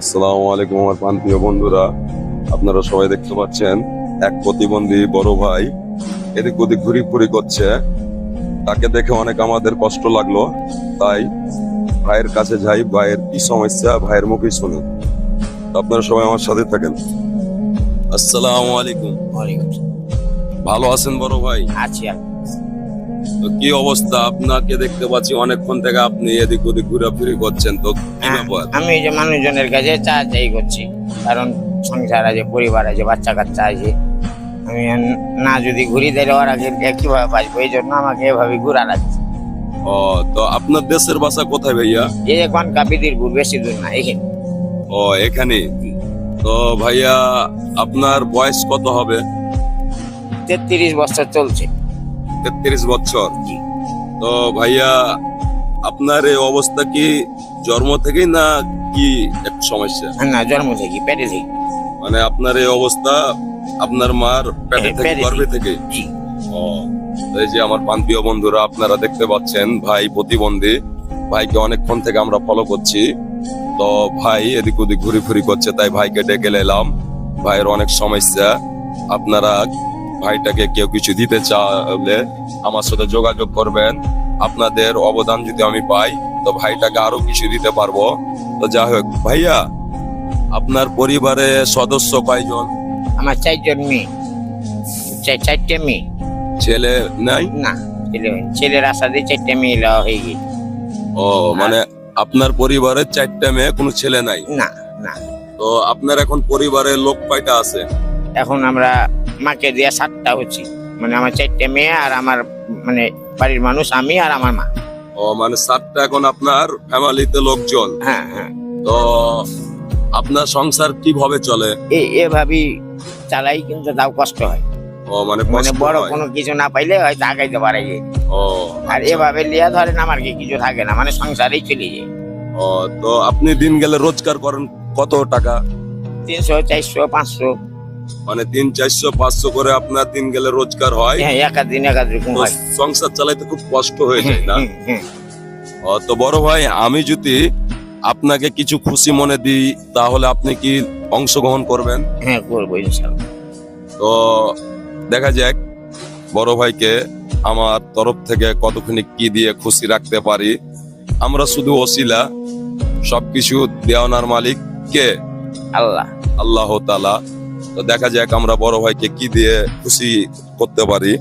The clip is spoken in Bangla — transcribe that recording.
আসসালামু আলাইকুম আমার প্রিয় বন্ধুরা, আপনারা সবাই দেখতে পাচ্ছেন এক প্রতিবন্ধী বড় ভাই এদিক ওদিক ঘুরি করছে। তাকে দেখে অনেক আমাদের কষ্ট লাগলো, তাই ভাইয়ের কাছে যাই, ভাইয়ের কি সমস্যা ভাইয়ের মুখে শুনি। তো আপনারা সবাই আমার সাথে থাকেন। আসসালামু আলাইকুম। ওয়ালাইকুম আসসালাম। ভালো আছেন বড় ভাই? আছি আর তো কি অবস্থা? আপনাকে দেখতে পাচ্ছি অনেকক্ষণ থেকে আপনি এদিক ওদিক ঘোরাফিরি করছেন, তো কি ব্যাপার? আমি এই যে মানুষজনের কাছে চাই করছি, কারণ সংসার আছে, পরিবার আছে, বাচ্চা কাচ্চা আছে। আমি না যদি ঘুরি তাহলে ওরা কিভাবে বাঁচবো, এই জন্য আমাকে এভাবে ঘুরা লাগছে। ও, তো আপনার দেশের বাসা কোথায় ভাইয়া? এই যে কোন কাপিদিরপুর, বেশি দূর না এখানে। ও, এখানে। তো ভাইয়া আপনার বয়স কত হবে? 33 বছর চলছে। 33 বছর। জি। তো ভাইয়া আপনার এই অবস্থা কি জন্ম থেকেই না কি এক সমস্যা? না, জন্ম থেকে, পেটে থেকে। মানে আপনার এই অবস্থা আপনার মার পেটে থেকে, পেটে গর্ভে থেকে। থেকে? জি। ও, তো এই যে আমার প্রিয় বন্ধুরা, আপনারা দেখতে পাচ্ছেন ভাই প্রতিবন্ধী। ভাইকে অনেকক্ষণ থেকে আমরা ফলো করছি। তো ভাই এদিক ওদিক ঘুরি করছে, তাই ভাইকে ডেকে এলাম। ভাইয়ের অনেক সমস্যা। আপনারা ভাইটাকে কেউ কিছু দিতে চাইলে আমার সাথে যোগাযোগ করবেন। আপনাদের অবদান যদি আমি পাই তো ভাইটাকে আরো কিছু দিতে পারবো। তো যাই হোক ভাইয়া, আপনার পরিবারে সদস্য কয়জন? আমার 4 জন মেয়ে, 4টে মেয়ে। ছেলে নাই? না, ছেলের আশা দিয়ে 4টে মেয়ে লওয়া হয়ে গেছে। ও, মানে আপনার পরিবারে 4টা মেয়ে, কোনো ছেলে নাই? না না। তো আপনার এখন পরিবারে লোক কয়টা আছে? এখন আমরা মাকে দিয়ে 7টা হচ্ছি, মানে আমার 4টে মেয়ে আর আমার মানে বাড়ির মানুষ, আমি আর আমার মা। ও, মানে 7টা এখন আপনার ফ্যামিলিতে লোকজন। হ্যাঁ হ্যাঁ। তো আপনার সংসার কিভাবে চলে? এভাবেই চালাই, কিন্তু তাও কষ্ট হয়। ও, মানে মানে কষ্ট বড় হয়। কোনো কিছু না পাইলে হয়তো আগাইতে পারে যে। ও, আর আচ্ছা। এভাবে লিয়া ধরেন আমার কি কিছু থাকে না, মানে সংসারেই চলে যায়। ও, তো আপনি দিন গেলে রোজগার করেন কত টাকা? 300, 400, 500। মানে 300, 400, 500 করে আপনার দিন গেলে রোজগার হয়? হ্যাঁ, একাদিন এরকম তো হয়। সংসার চালাইতে খুব কষ্ট হয়ে যায় না? হ্যাঁ, হ্যাঁ। ও, তো বড় ভাই, আমি যদি আপনাকে কিছু খুশি মনে দিই তাহলে আপনি কি অংশগ্রহণ করবেন? হ্যাঁ, করবো ইনশাল্লাহ। তো দেখা যাক বড় ভাইকে আমার তরফ থেকে কতখানি কি দিয়ে খুশি রাখতে পারি। আমরা শুধু ওসিলা, সবকিছু দেওয়ানার মালিক কে? আল্লাহ। আল্লাহ তাআলা। তো দেখা যাক আমরা বড় ভাইকে কি দিয়ে খুশি করতে পারি।